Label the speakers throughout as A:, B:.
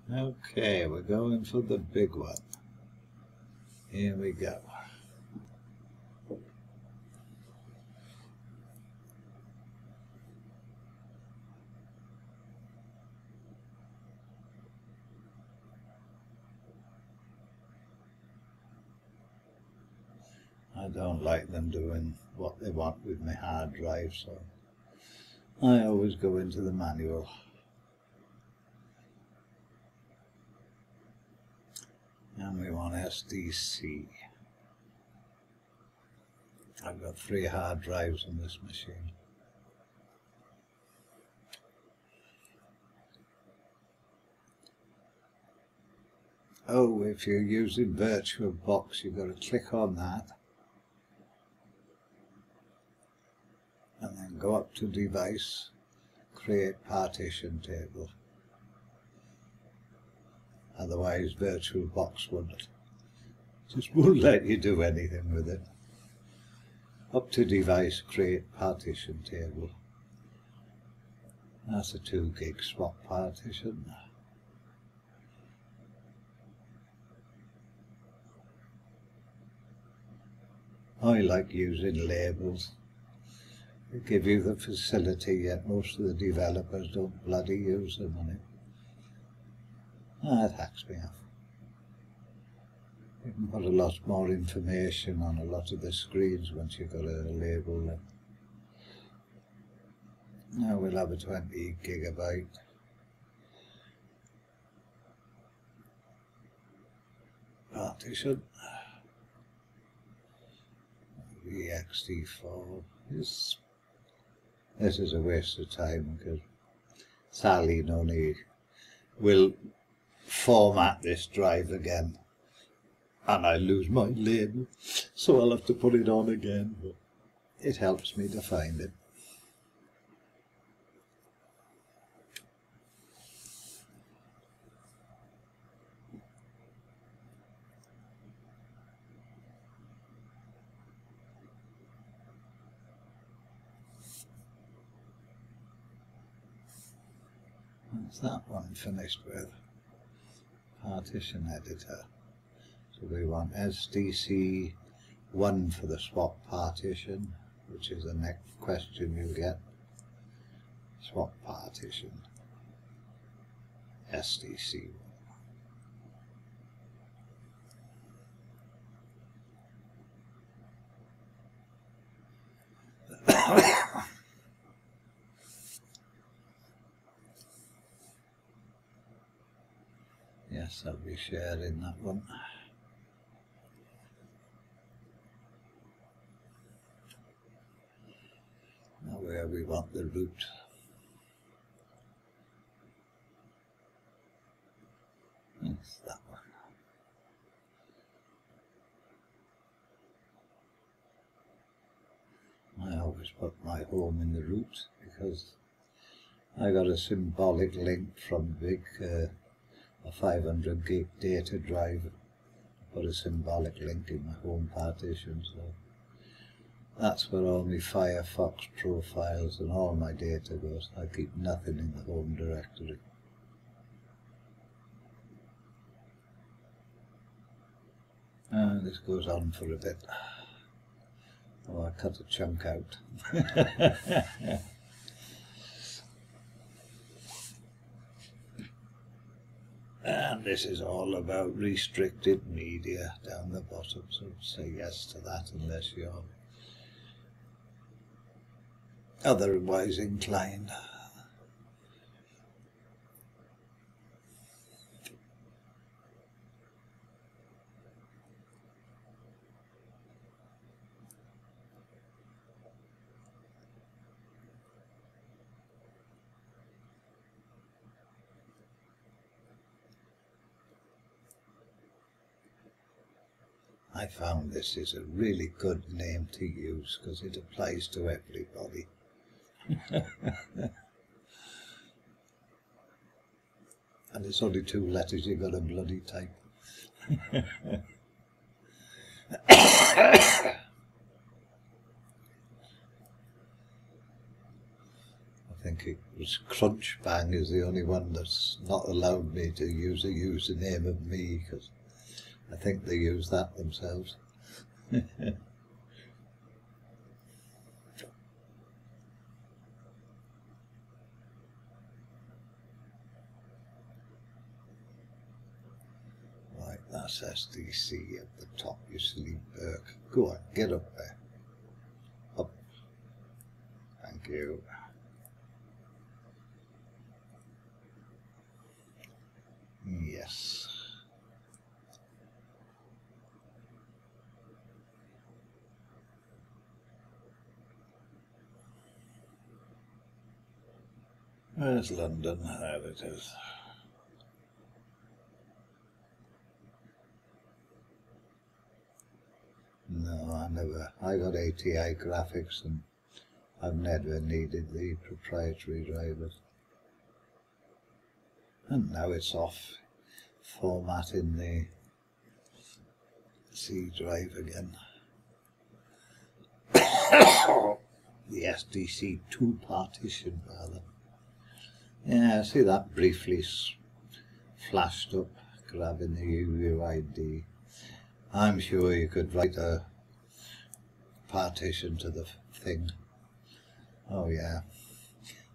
A: Okay, we're going for the big one. Here we go. I don't like them doing what they want with my hard drive, so I always go into the manual. And we want SDC. I've got 3 hard drives on this machine. Oh, if you're using VirtualBox, you've got to click on that and then go up to Device, Create Partition Table. Otherwise VirtualBox won't let you do anything with it. Up to Device, Create Partition Table. That's a 2 gig swap partition. I like using labels. They give you the facility, yet most of the developers don't bloody use them on it. That hacks me off. You can put a lot more information on a lot of the screens once you've got a label there. Now we'll have a 20 gigabyte. Partition. ext4. This is a waste of time because Saline only will format this drive again and I lose my label, so I'll have to put it on again, but it helps me to find it. What's that one finished with? Partition editor. So we want SDC 1 for the swap partition, which is the next question you get. Swap partition. SDC 1. Yes, I'll be sharing that one. Now where we want the root. It's that one. I always put my home in the root because I got a symbolic link from big a 500 gig data drive. I put a symbolic link in my home partition, so that's where all my Firefox profiles and all my data goes. I keep nothing in the home directory. And this goes on for a bit. Oh, I cut a chunk out. And this is all about restricted media down the bottom, so say yes to that unless you're otherwise inclined. I found this is a really good name to use because it applies to everybody. And it's only 2 letters you've got to bloody type. I think think it was Crunch Bang is the only one that's not allowed me to use a username of me, because I think they use that themselves. Right, that's SDC at the top, you silly Burke. Go on, get up there. Up. Thank you. Yes. Where's London? There it is. No, I got ATI graphics and I've never needed the proprietary drivers. And now it's off formatting the C drive again. The SDC2 partition rather. Yeah, I see that briefly flashed up, grabbing the UUID. I'm sure you could write a partition to the thing. Oh yeah,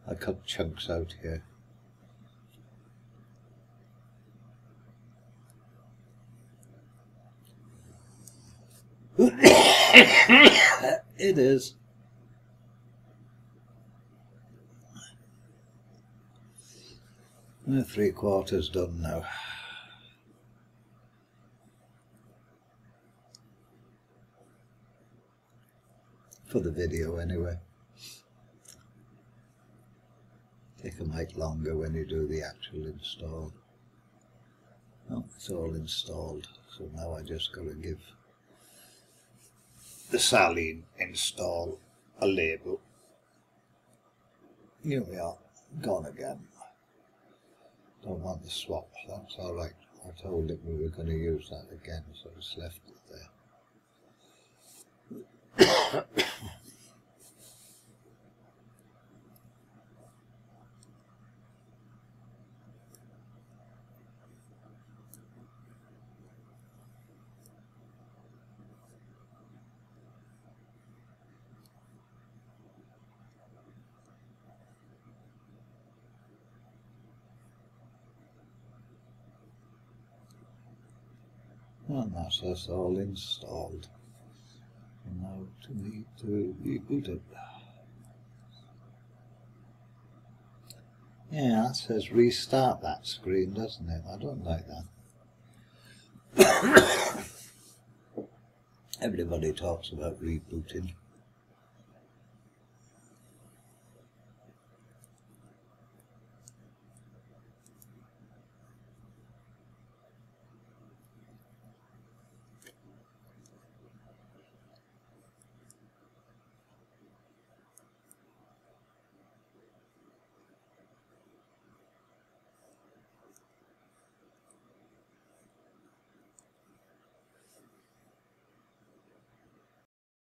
A: I cut chunks out here. It is. We're 3/4 done now. For the video anyway. Take a mic longer when you do the actual install. Oh, it's all installed, so now I just got to give the Saline install a label. Here we are, gone again. Don't want the swap, that's alright. I told it we were going to use that again, so I just left it there. And that's us all installed. And now to need to reboot it. Yeah, that says restart that screen, doesn't it? I don't like that. Everybody talks about rebooting.